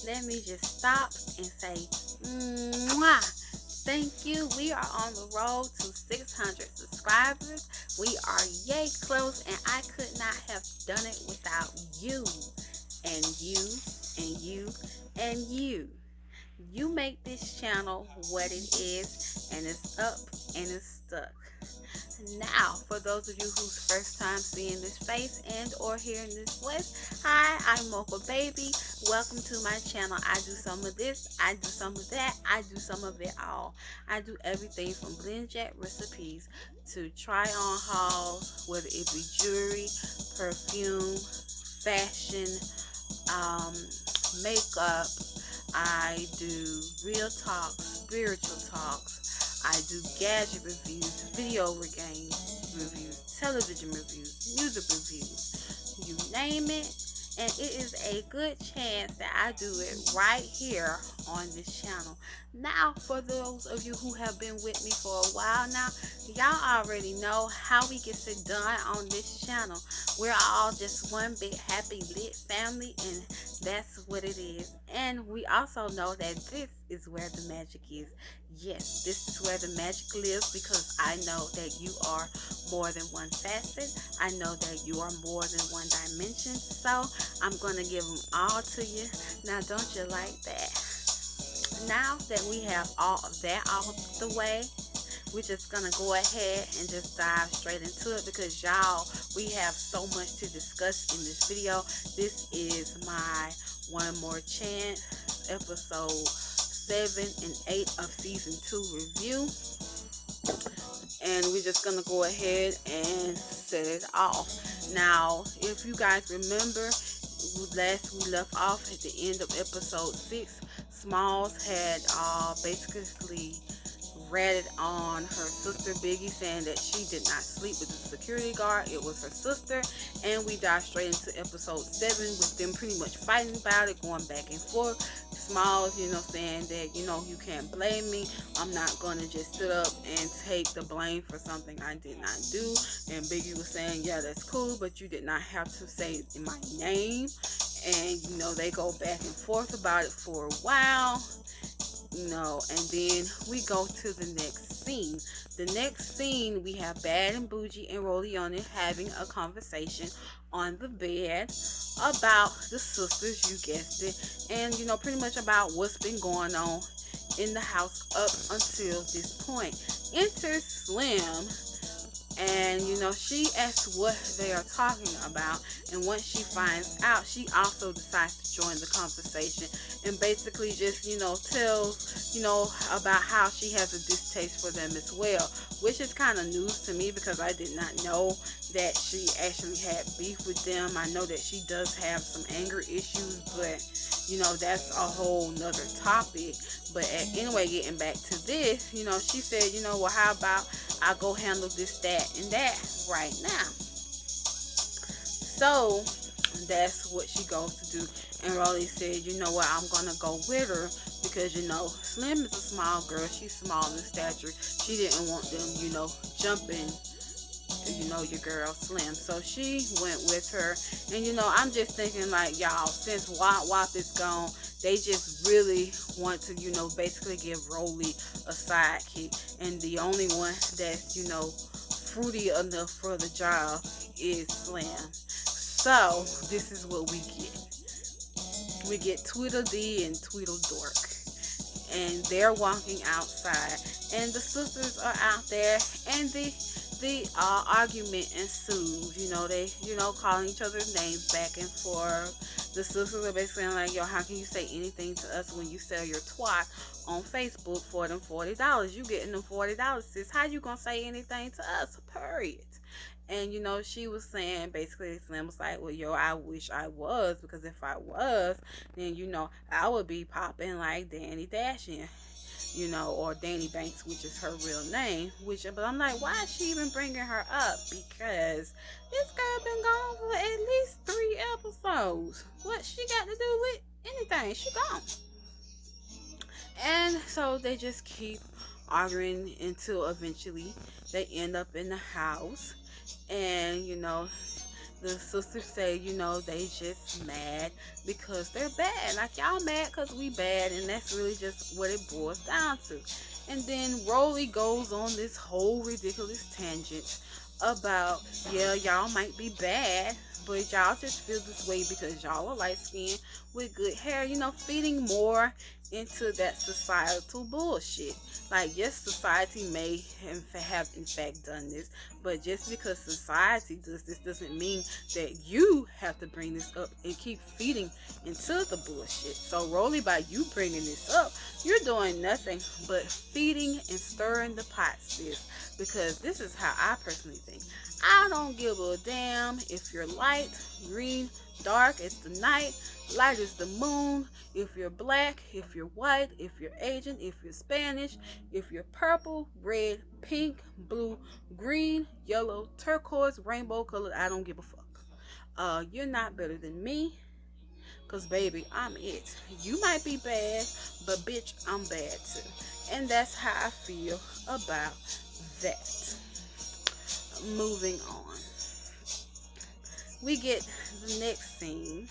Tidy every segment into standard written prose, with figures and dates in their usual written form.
let me just stop and say, mwah, thank you. We are on the road to 600 subscribers. We are yay close, and I could not have done it without you, and you, and you, and you. You make this channel what it is, and it's up and it's stuck. Now, for those of you who's first time seeing this face and or hearing this voice, hi, I'm Mocha Baby. Welcome to my channel. I do some of this, I do some of that, I do some of it all. I do everything from blend jet recipes to try on hauls, whether it be jewelry, perfume, fashion, makeup. I do real talks, spiritual talks. I do gadget reviews, video game reviews, television reviews, music reviews. You name it. And it is a good chance that I do it right here on this channel. Now, for those of you who have been with me for a while now, y'all already know how we get it done on this channel. We're all just one big happy lit family, and that's what it is. And we also know that this is where the magic is. Yes, this is where the magic lives, because I know that you are more than one facet. I know that you are more than one dimension. So I'm going to give them all to you. Now, don't you like that? Now that we have all of that out the way, we're just going to go ahead and just dive straight into it, because y'all, we have so much to discuss in this video. This is my One More Chance episode 7 and 8 of season 2 review, and we're just gonna go ahead and set it off. Now, if you guys remember, last we left off at the end of episode 6, Smalls had basically ratted on her sister Biggie, saying that she did not sleep with the security guard. It was her sister. And we dive straight into episode 7 with them pretty much fighting about it, going back and forth. Smalls, saying that, you can't blame me. I'm not going to just sit up and take the blame for something I did not do. And Biggie was saying, yeah, that's cool, but you did not have to say my name. And, they go back and forth about it for a while. And then we go to the next scene. The next scene, we have Bad and Bougie and Rollione having a conversation on the bed about the sisters, you guessed it, and pretty much about what's been going on in the house up until this point. Enters Slim, and she asks what they are talking about, and once she finds out, she also decides to join the conversation and basically just tells about how she has a distaste for them as well, which is kind of news to me, because I did not know that she actually had beef with them. I know that she does have some anger issues, but that's a whole nother topic. But anyway, getting back to this, she said, well, how about I go handle this, that, and that right now. So that's what she goes to do. And Rolly said, you know what, I'm gonna go with her, because Slim is a small girl. She's small in stature. She didn't want them jumping your girl Slim. So she went with her. And I'm just thinking, like, y'all, since Wop is gone, they just really want to basically give Rolly a sidekick, and the only one that's fruity enough for the job is Slim. So this is what we get. We get Tweedledee and Tweedledork, and they're walking outside, and the sisters are out there, and the argument ensues. They calling each other's names back and forth. The sisters are basically like, yo, how can you say anything to us when you sell your twat on Facebook for them $40? You getting them $40, sis. How you gonna say anything to us? Period. And she was saying, basically, Slim was like, well, yo, I wish I was, because if I was, then I would be popping like Danny Dashian, or Danny Banks, which is her real name. But I'm like, why is she even bringing her up? Because this girl been gone for at least 3 episodes. What she got to do with anything? She gone. And so they just keep arguing until eventually they end up in the house. And the sisters say, you know, they just mad because they're bad. Like, y'all mad because we bad, and that's really just what it boils down to. And then Rolly goes on this whole ridiculous tangent about, yeah, y'all might be bad, but y'all just feel this way because y'all are light skinned with good hair, you know, feeding more into that societal bullshit. Like, yes, society may have in fact done this, but just because society does this doesn't mean that you have to bring this up and keep feeding into the bullshit. So, Rolly, by you bringing this up, you're doing nothing but feeding and stirring the pot, sis. Because this is how I personally think. I don't give a damn if you're light, green, dark as the night, light as the moon, if you're black, if you're white, if you're Asian, if you're Spanish, if you're purple, red, pink, blue, green, yellow, turquoise, rainbow colored. I don't give a fuck. You're not better than me. Cause baby, I'm it. You might be bad, but bitch, I'm bad too. And that's how I feel about that. Moving on. We get the next scene,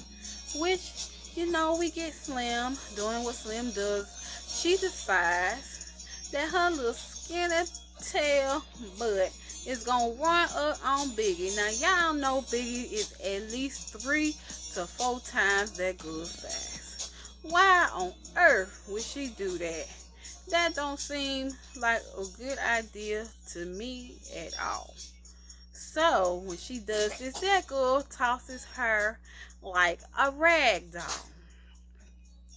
which, you know, we get Slim doing what Slim does. She decides that her little skinny tail butt is gonna run up on Biggie. Now, y'all know Biggie is at least 3 to 4 times that good size. Why on earth would she do that? That don't seem like a good idea to me at all. So when she does this, that girl tosses her like a rag doll.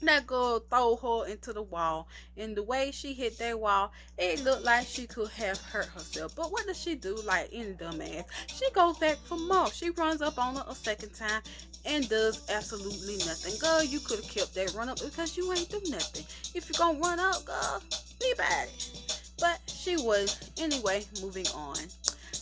That girl throw her into the wall, and the way she hit that wall, it looked like she could have hurt herself. But what does she do? Like any dumbass, she goes back for more. She runs up on her a second time and does absolutely nothing. Girl, you could have kept that run up because you ain't do nothing. If you're gonna run up, girl, be about it. But she was. Anyway, moving on.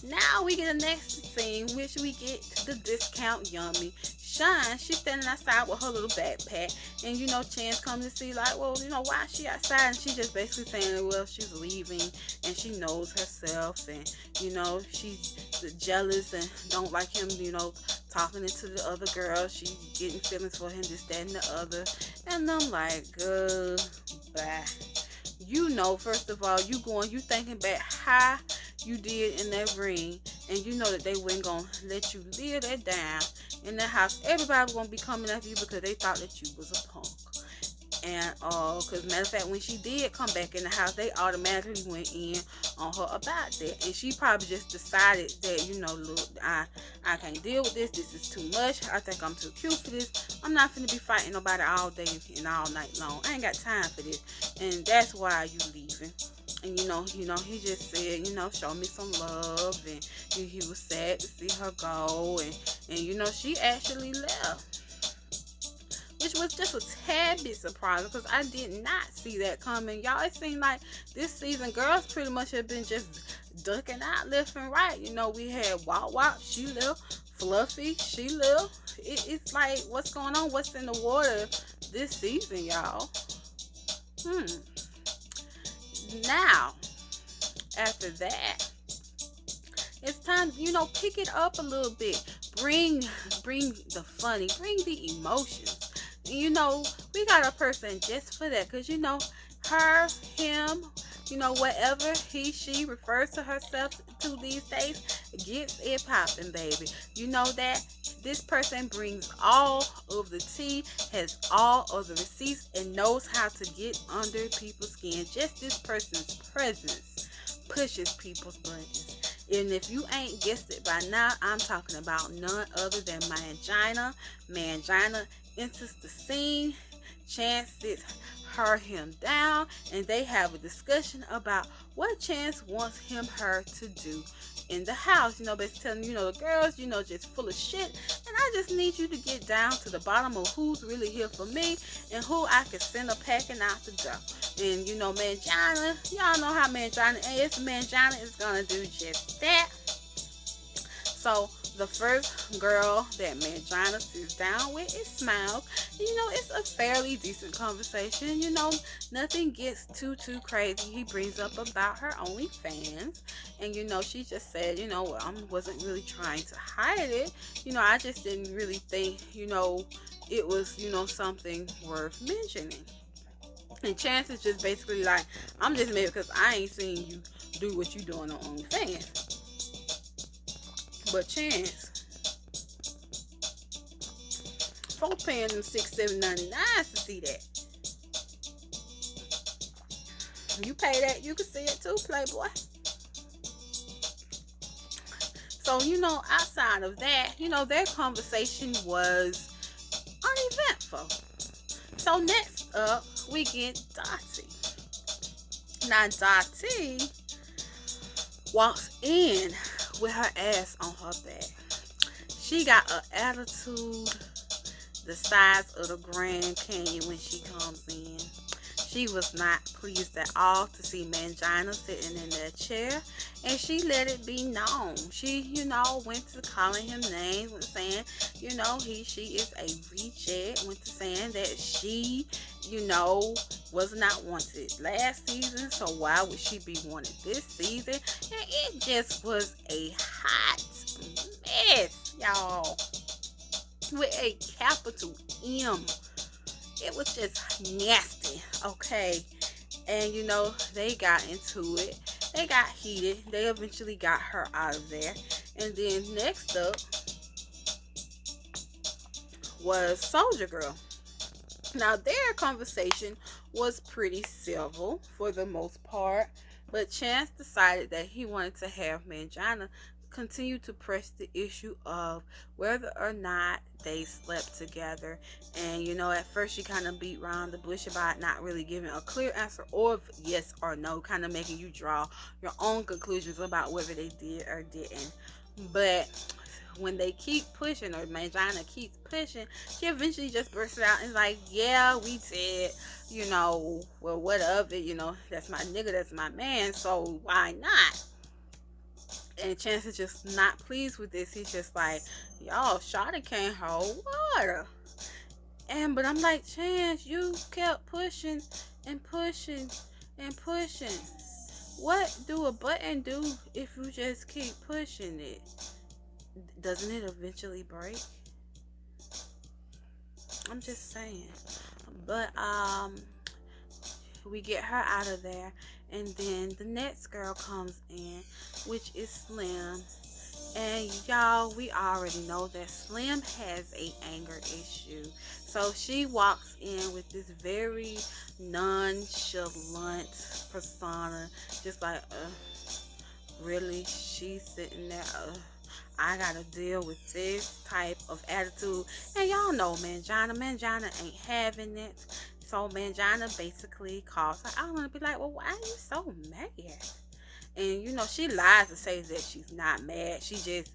Now we get the next scene, which we get the discount yummy. Shine, she's standing outside with her little backpack, and you know, Chance comes to see, like, well, you know, why is she outside? And she just basically saying, well, she's leaving, and she knows herself, and you know, she's jealous and don't like him, you know, talking into the other girl. She's getting feelings for him, this, that, and the other. And I'm like, goodbye. You know, first of all, you thinking back how you did in that ring, and you know that they weren't gonna let you live that down in that house. Everybody was gonna be coming after you because they thought that you was a punk. And because matter of fact, when she did come back in the house, they automatically went in on her about that, and she probably just decided that, you know, look, I can't deal with this. This is too much. I think I'm too cute for this. I'm not finna be fighting nobody all day and all night long. I ain't got time for this, and that's why you leaving. And you know, he just said, you know, show me some love, and he was sad to see her go, and you know, she actually left. Which was just a tad bit surprising because I did not see that coming. Y'all, it seemed like this season girls pretty much have been just ducking out left and right. You know, we had Wop Wop, she left. Fluffy, she left. It's like, what's going on? What's in the water this season, y'all? Now, after that, it's time, you know, pick it up a little bit. Bring the funny, bring the emotions. You know, we got a person just for that, because, you know, her, him, you know, whatever he, she refers to herself to these days, gets it popping, baby. You know that this person brings all of the tea, has all of the receipts, and knows how to get under people's skin. Just this person's presence pushes people's buttons. And if you ain't guessed it by now, I'm talking about none other than Mangina. Mangina enters the scene. Chance sits him down, and they have a discussion about what Chance wants her to do in the house. You know, basically telling, you know, the girls, you know, just full of shit, and I just need you to get down to the bottom of who's really here for me and who I can send a packing out the door. And you know, Mangina, y'all know how Mangina is. Mangina is gonna do just that. So the first girl that Mangina sits down with is Smiles, You know, it's a fairly decent conversation. You know, nothing gets too crazy. He brings up about her OnlyFans, and you know, she just said, you know, well, I wasn't really trying to hide it. You know, I just didn't really think, you know, it was, you know, something worth mentioning. And Chance is just basically like, I'm just mad because I ain't seen you do what you doing on OnlyFans. But Chance, folks paying them $6, $7.99 to see that. You pay that, you can see it too, Playboy. So, you know, outside of that, you know, their conversation was uneventful. So next up, we get Dottie. Now, Dottie walks in with her ass on her back. She got an attitude the size of the Grand Canyon when she comes in. She was not pleased at all to see Mangina sitting in that chair, and she let it be known. She, you know, went to calling him names, went saying, you know, she is a reject, went to saying that she, you know, was not wanted last season, so why would she be wanted this season? And it just was a hot mess, y'all, with a capital M. It was just nasty, okay? And you know, they got into it. They got heated. They eventually got her out of there. And then next up was Soldier Girl. Now, their conversation was pretty civil for the most part, but Chance decided that he wanted to have Mangina continue to press the issue of whether or not they slept together. And you know, at first she kind of beat around the bush about not really giving a clear answer or yes or no, kind of making you draw your own conclusions about whether they did or didn't. But when they keep pushing, or Mangina keeps pushing, she eventually just bursts out and is like, yeah, we did, you know, well, what of it, you know, that's my nigga, that's my man, so why not? And Chance is just not pleased with this. He's just like, y'all, Shawty can't hold water. But I'm like, Chance, you kept pushing and pushing and pushing. What do a button do if you just keep pushing it? Doesn't it eventually break? I'm just saying. But we get her out of there, and then the next girl comes in, which is Slim. And y'all, we already know that Slim has a anger issue. So she walks in with this very nonchalant persona, just like, really? She's sitting there, I gotta deal with this type of attitude. And y'all know Mangina ain't having it. So Mangina basically calls her out and be like, well, why are you so mad? And you know, she lies to say that she's not mad. She just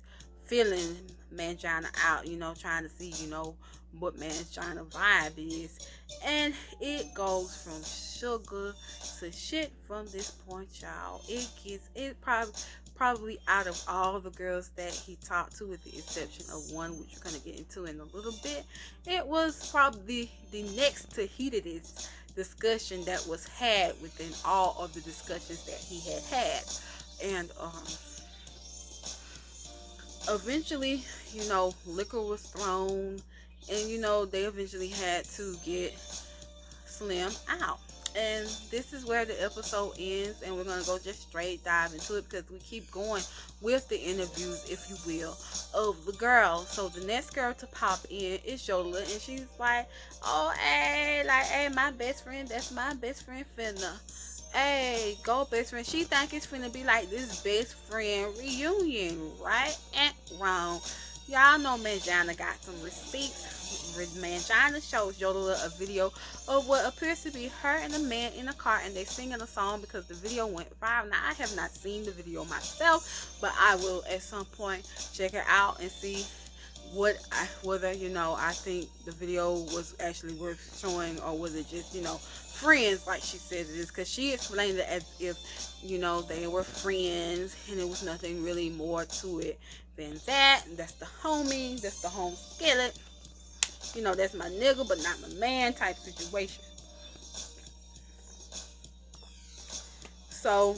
feeling Mangina out, you know, trying to see, you know, what Mangina vibe is. And it goes from sugar to shit from this point, y'all. It probably out of all the girls that he talked to, with the exception of one, which we're going to get into in a little bit, it was probably the next to heatedest discussion that was had within all of the discussions that he had. And eventually, you know, liquor was thrown, and you know, they eventually had to get Slim out. And this is where the episode ends, and we're going to go just straight dive into it because we keep going with the interviews, if you will, of the girl. So the next girl to pop in is Yola, and she's like, oh, hey, like, hey, my best friend, that's my best friend finna. Hey, go best friend. She think it's finna be like this best friend reunion, right? Ain't wrong. Y'all know Mangina got some receipts. Mangina shows Yola a video of what appears to be her and a man in a car, and they singing a song because the video went viral. Now, I have not seen the video myself, but I will at some point check it out and see whether, you know, I think the video was actually worth showing, or was it just, you know, friends like she said it is, because she explained it as if, you know, they were friends and it was nothing really more to it than that. That's the homie, that's the home skillet. You know, that's my nigga, but not my man type situation. So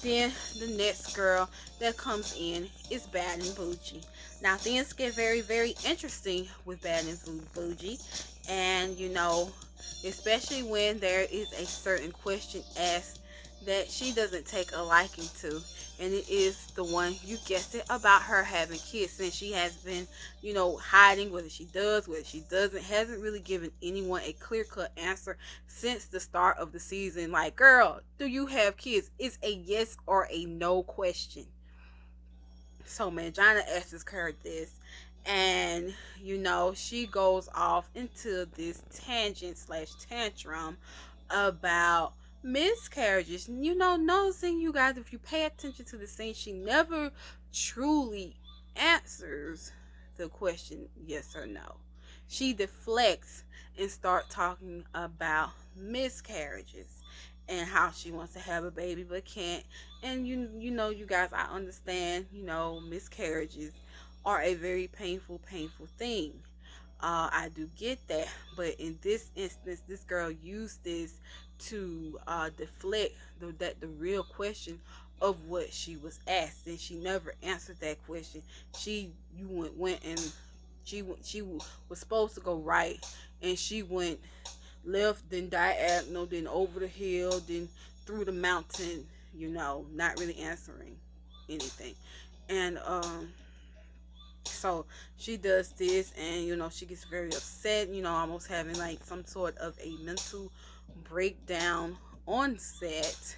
then the next girl that comes in is Bad and Bougie. Now things get very, very interesting with Bad and Bougie, and you know, especially when there is a certain question asked that she doesn't take a liking to, and it is the one, you guessed it, about her having kids, since she has been, you know, hiding whether she does, whether she doesn't, hasn't really given anyone a clear-cut answer since the start of the season. Like, girl, do you have kids? It's a yes or a no question. So Mangina asks her this, and you know, she goes off into this tangent slash tantrum about miscarriages. You know, noticing, you guys, if you pay attention to the scene, she never truly answers the question yes or no. She deflects and start talking about miscarriages and how she wants to have a baby but can't. And you know, you guys, I understand, you know, miscarriages are a very painful thing. I do get that, but in this instance, this girl used this to deflect the real question of what she was asked, and she never answered that question. Went and she was supposed to go right, and she went left, then diagonal, then over the hill, then through the mountain. You know, not really answering anything, and so she does this, and you know, she gets very upset, you know, almost having like some sort of a mental breakdown on set.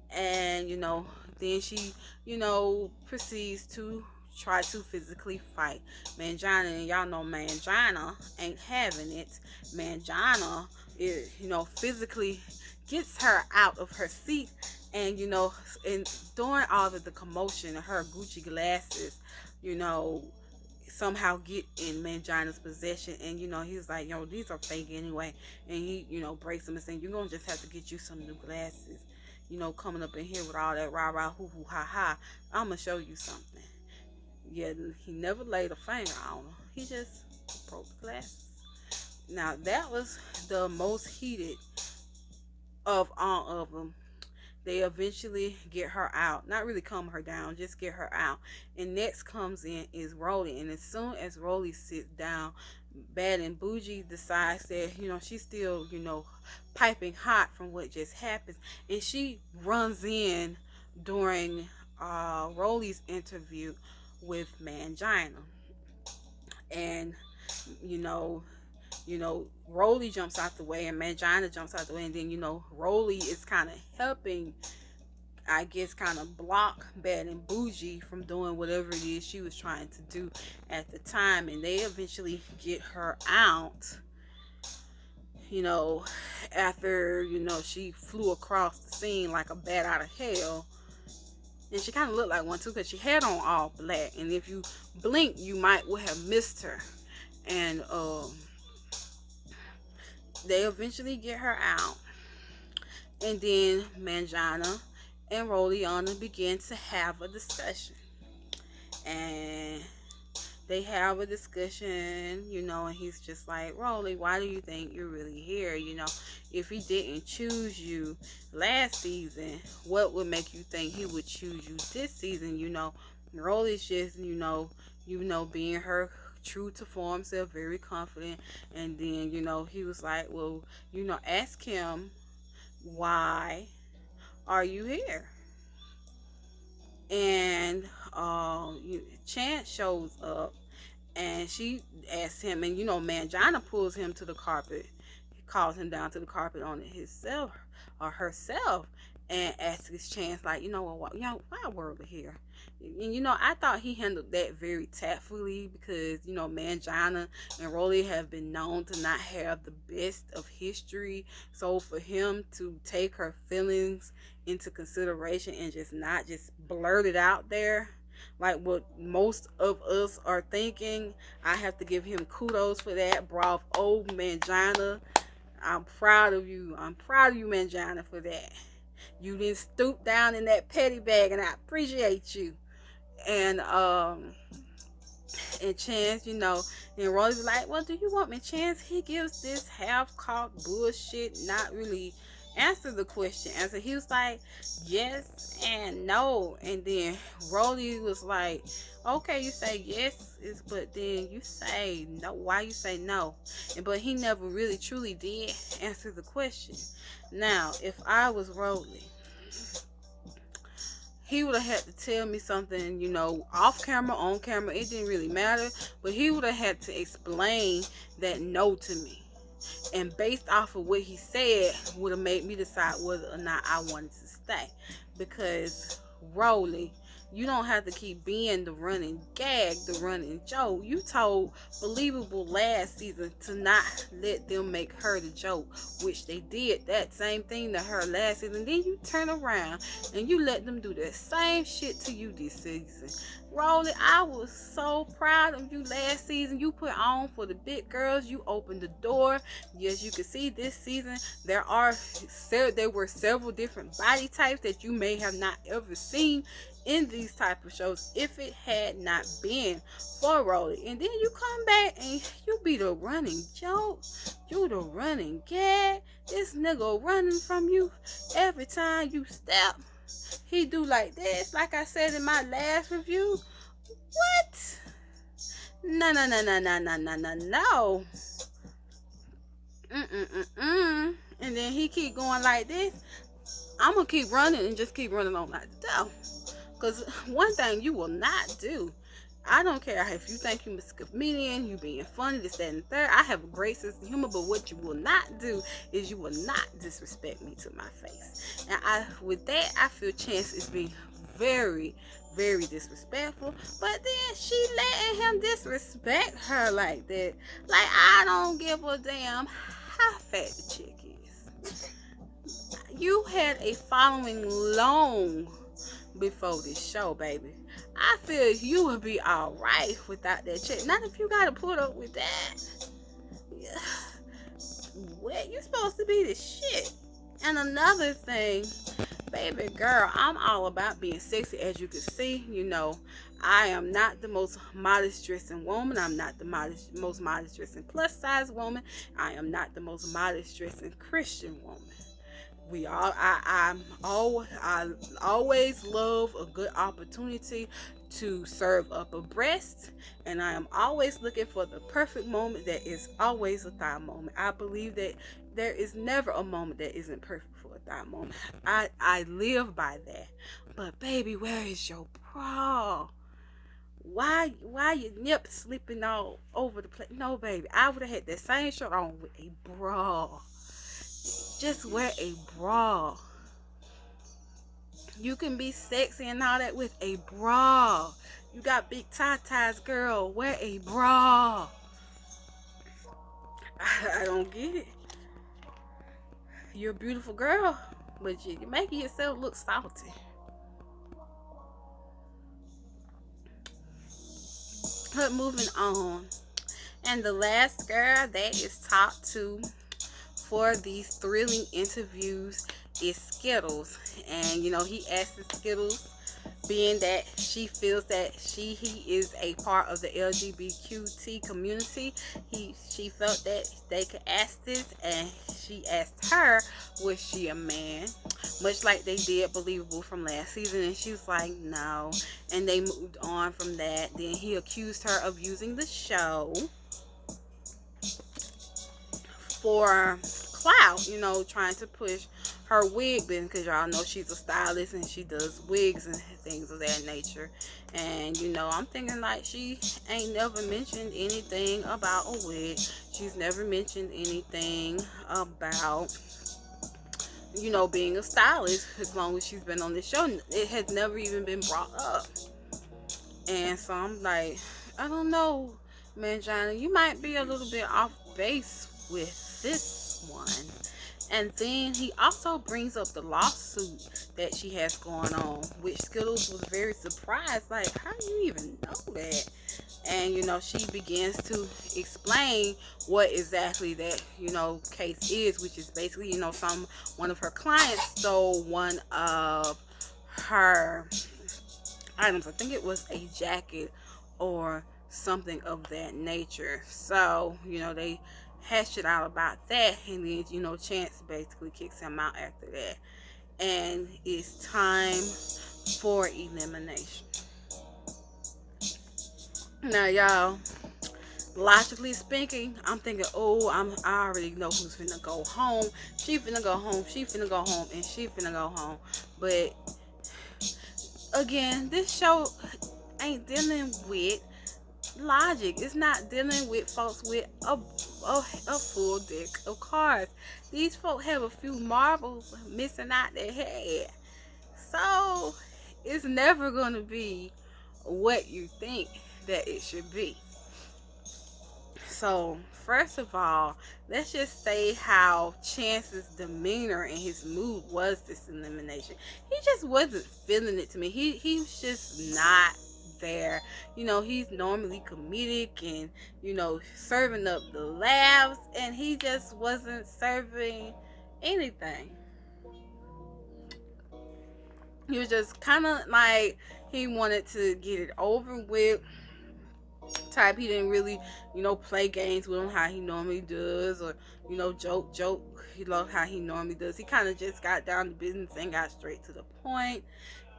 And you know, then she, you know, proceeds to try to physically fight Mangina, and y'all know Mangina ain't having it. Mangina is, you know, physically gets her out of her seat, and you know, and during all of the commotion, her Gucci glasses, you know, somehow get in Mangina's possession. And you know, he's like, yo, these are fake anyway, and he, you know, breaks them and saying, you're gonna just have to get you some new glasses. You know, coming up in here with all that rah rah hoo hoo ha ha, I'm gonna show you something. Yeah, he never laid a finger on her, he just broke the glasses. Now that was the most heated of all of them. They eventually get her out, not really calm her down, just get her out. And next comes in is Rolly, and as soon as Rolly sits down, Bad and Bougie decides that, you know, she's still, you know, piping hot from what just happened, and she runs in during Rolly's interview with Mangina. And you know, Rolly jumps out the way and Mangina jumps out the way, and then you know, Rolly is kind of helping, I guess, kind of block Bad and Bougie from doing whatever it is she was trying to do at the time. And they eventually get her out, you know, after, you know, she flew across the scene like a bat out of hell. And she kind of looked like one too, because she had on all black, and if you blink you might would have missed her. And they eventually get her out, and then Mangina and Roliana begin to have a discussion. And they have a discussion, you know, and he's just like, Rolly, why do you think you're really here? You know, if he didn't choose you last season, what would make you think he would choose you this season? You know, Rolly's just, being her true to form self, very confident. And then, you know, he was like, well, you know, ask him, why are you here? And Chance shows up, and she asks him, and you know, Mangina pulls him to the carpet. He calls him down to the carpet on it himself or herself, and asks Chance, like, you know what, why Worley here? And you know, I thought he handled that very tactfully, because you know, Mangina and Rolly have been known to not have the best of history. So for him to take her feelings into consideration and just not just blurt it out there like what most of us are thinking, I have to give him kudos for that. Bravo, Mangina. I'm proud of you. I'm proud of you, Mangina, for that. You didn't stoop down in that petty bag, and I appreciate you. And And Chance, you know, and Rolly was like, well, do you want me? Chance, he gives this half-cocked bullshit, not really answer the question. Answer, he was like, yes and no. And then Rolly was like, okay, you say yes, but then you say no. Why you say no? But he never really truly did answer the question. Now, if I was Rolly, he would have had to tell me something, you know, off camera, on camera, it didn't really matter, but he would have had to explain that no to me. And based off of what he said, would have made me decide whether or not I wanted to stay. Because Rolly, you don't have to keep being the running gag, the running joke. You told Believable last season to not let them make her the joke, which they did that same thing to her last season. Then you turn around and you let them do that same shit to you this season. Rolly, I was so proud of you last season. You put on for the big girls. You opened the door. Yes, you can see this season there were several different body types that you may have not ever seen in these type of shows if it had not been for Rolly. And then you come back and you be the running joke. You the running gag. This nigga running from you every time you step. He do like this, like I said in my last review. What? No, no, no, no, no, no, no, no, no. And then he keep going like this. I'm gonna keep running and just keep running on like the devil. Because one thing you will not do, I don't care if you think you're a comedian, you being funny, this, that, and the third. I have a great sense of humor, but what you will not do is you will not disrespect me to my face. And with that, I feel Chance is being very, very disrespectful. But then she letting him disrespect her like that. Like, I don't give a damn how fat the chick is. You had a following long before this show, baby. I feel you would be alright without that chick. Not if you gotta put up with that. Yeah. What? You supposed to be the shit. And another thing, baby girl, I'm all about being sexy. As you can see, you know, I am not the most modest dressing woman. I'm not the most modest dressing plus size woman. I am not the most modest dressing Christian woman. I always love a good opportunity to serve up a breast, and I am always looking for the perfect moment that is always a thigh moment. I believe that there is never a moment that isn't perfect for a thigh moment. I live by that. But baby, where is your bra? Why your nip slipping all over the place? No, baby, I would have had that same shirt on with a bra. Just wear a bra. You can be sexy and all that with a bra. You got big tatas, girl. Wear a bra. I don't get it. You're a beautiful girl, but you're making yourself look salty. But moving on. And the last girl that is talked to for these thrilling interviews is Skittles. And you know, he asked Skittles, being that she feels that he is a part of the LGBTQ community, she felt that they could ask this, and she asked her, was she a man, much like they did Believable from last season, and she was like no, and they moved on from that. Then he accused her of using the show for clout, you know, trying to push her wig business, because y'all know she's a stylist and she does wigs and things of that nature. And you know, I'm thinking like, she ain't never mentioned anything about a wig. She's never mentioned anything about, you know, being a stylist as long as she's been on the show. It has never even been brought up. And so I'm like, I don't know, Mangina, you might be a little bit off base with this one. And then he also brings up the lawsuit that she has going on, which Skittles was very surprised, like, how do you even know that? And you know, she begins to explain what exactly that, you know, case is, which is basically, you know, one of her clients stole one of her items. I think it was a jacket or something of that nature. So, they hash it out about that, and then, Chance basically kicks him out after that. And it's time for elimination. Now, y'all, logically speaking, I'm thinking, oh, I already know who's finna go home. She finna go home, she finna go home, and she finna go home. But again, this show ain't dealing with logic. It's not dealing with folks with a full deck of cards. These folks have a few marbles missing out their head. So it's never going to be what you think that it should be. So first of all, let's just say how Chance's demeanor and his mood was this elimination. He just wasn't feeling it to me. He's just not there. He's normally comedic and, serving up the laughs, and he just wasn't serving anything. He was just kind of like he wanted to get it over with type. He didn't really, play games with him how he normally does, or, joke. He loved how he normally does. He kind of just got down to business and got straight to the point.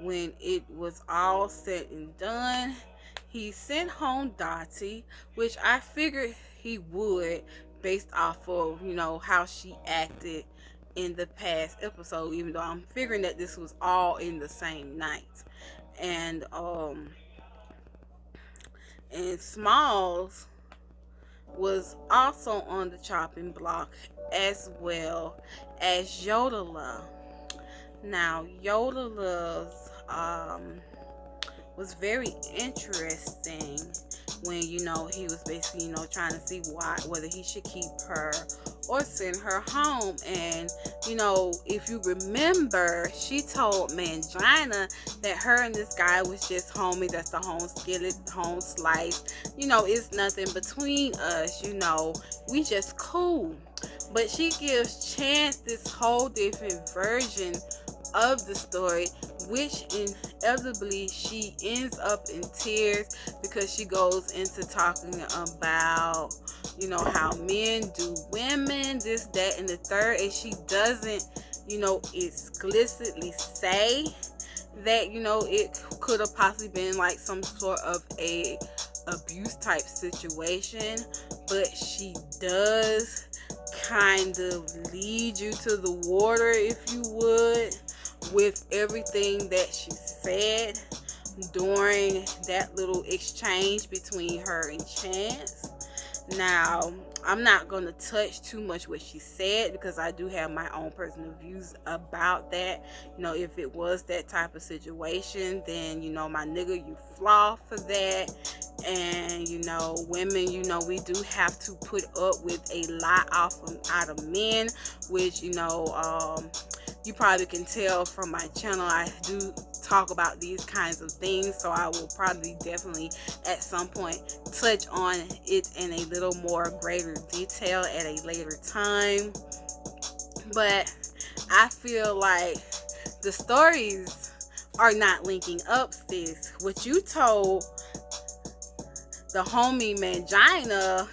When it was all said and done, he sent home Dottie, which I figured he would based off of, how she acted in the past episode, even though I'm figuring that this was all in the same night. And Smalls was also on the chopping block, as well as Yodeler. Now, Yodeler's was very interesting when, he was basically, trying to see whether he should keep her or send her home. And, if you remember, she told Mangina that her and this guy was just homies. That's the home skillet, home slice. It's nothing between us. We just cool. But she gives Chance this whole different version of the story, which inevitably she ends up in tears, because she goes into talking about, how men do women, this, that, and the third, and she doesn't, explicitly say that, it could have possibly been like some sort of a abuse type situation, but she does kind of lead you to the water, if you would, with everything that she said during that little exchange between her and Chance. Now, I'm not going to touch too much what she said, because I do have my own personal views about that. If it was that type of situation, then, my nigga, you flaw for that. And, women, we do have to put up with a lot out of men, which, you probably can tell from my channel, I do talk about these kinds of things, so I will probably definitely at some point touch on it in a little more greater detail at a later time. But I feel like the stories are not linking up, sis. What you told the homie Mangina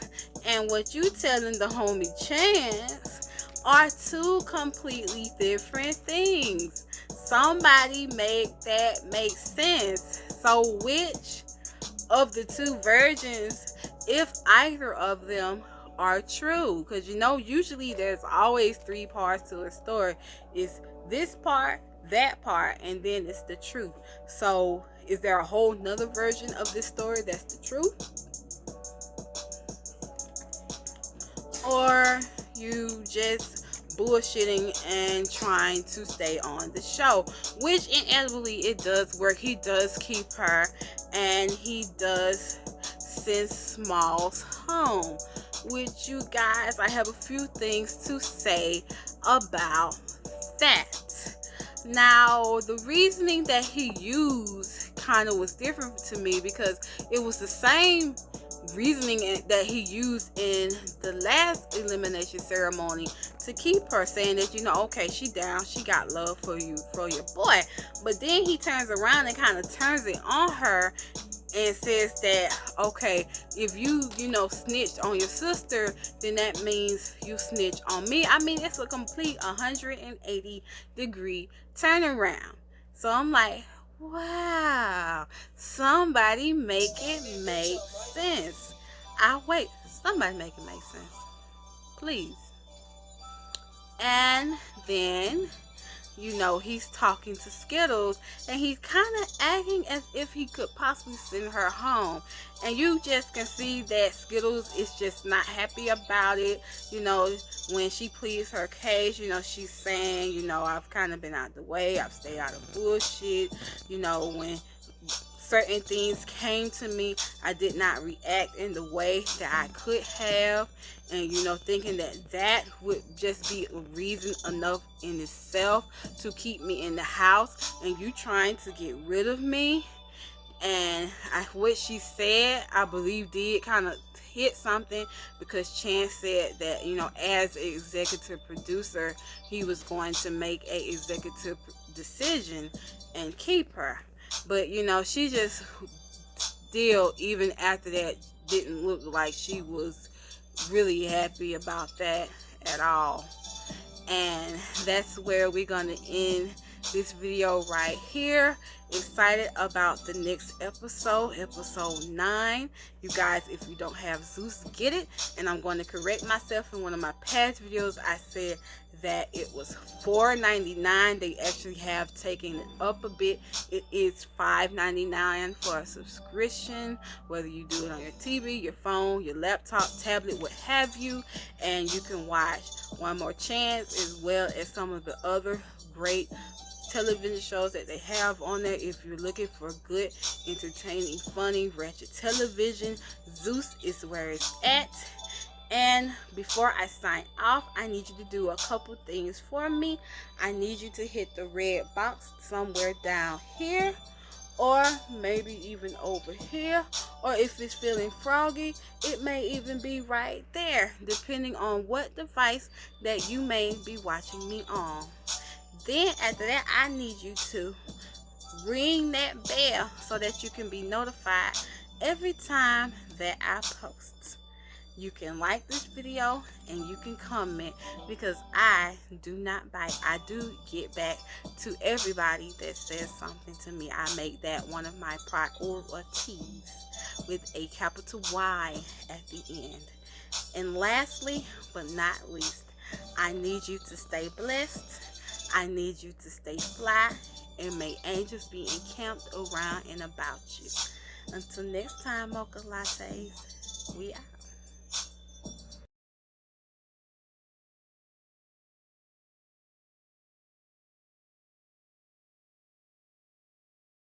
and what you telling the homie Chance are two completely different things. Somebody make that make sense. So which of the two versions, if either of them are true? Because usually there's always three parts to a story. It's this part, that part, and then it's the truth. So is there a whole nother version of this story that's the truth? Or you just bullshitting and trying to stay on the show, which inevitably it does work. He does keep her, and he does send Smalls home. Which, you guys, I have a few things to say about that. Now, the reasoning that he used kind of was different to me, because it was the same reasoning that he used in the last elimination ceremony to keep her, saying that okay, she down, she got love for you, for your boy. But then he turns around and kind of turns it on her and says that, okay, if you snitch on your sister, then that means you snitch on me. I mean, it's a complete 180-degree turnaround. So I'm like, wow, somebody make it make sense. Somebody make it make sense, please. And then he's talking to Skittles, and he's kind of acting as if he could possibly send her home. And you just can see that Skittles is just not happy about it. When she pleads her case, she's saying, I've kind of been out the way. I've stayed out of bullshit. When certain things came to me, I did not react in the way that I could have. And thinking that would just be a reason enough in itself to keep me in the house, and you trying to get rid of me. And what she said, I believe, did kind of hit something, because Chance said that as an executive producer, he was going to make a executive decision and keep her. But she just still, even after that, didn't look like she was really happy about that at all. And that's where we're gonna end this video right here. Excited about the next episode 9. You guys, if you don't have Zeus, get it. And I'm going to correct myself. In one of my past videos, I said that it was $4.99. They actually have taken it up a bit. It is $5.99 for a subscription, whether you do it on your TV, your phone, your laptop, tablet, what have you. And you can watch One More Chance, as well as some of the other great television shows that they have on there. If you're looking for good, entertaining, funny, ratchet television, Zeus is where it's at. And before I sign off, I need you to do a couple things for me. I need you to hit the red box somewhere down here, or maybe even over here, or if it's feeling froggy, it may even be right there, depending on what device that you may be watching me on. Then after that, I need you to ring that bell so that you can be notified every time that I post. You can like this video and you can comment, because I do not bite. I do get back to everybody that says something to me. I make that one of my priorities, with a capital Y at the end. And lastly, but not least, I need you to stay blessed. I need you to stay fly, and may angels be encamped around and about you. Until next time, Mocha Lattes, we out.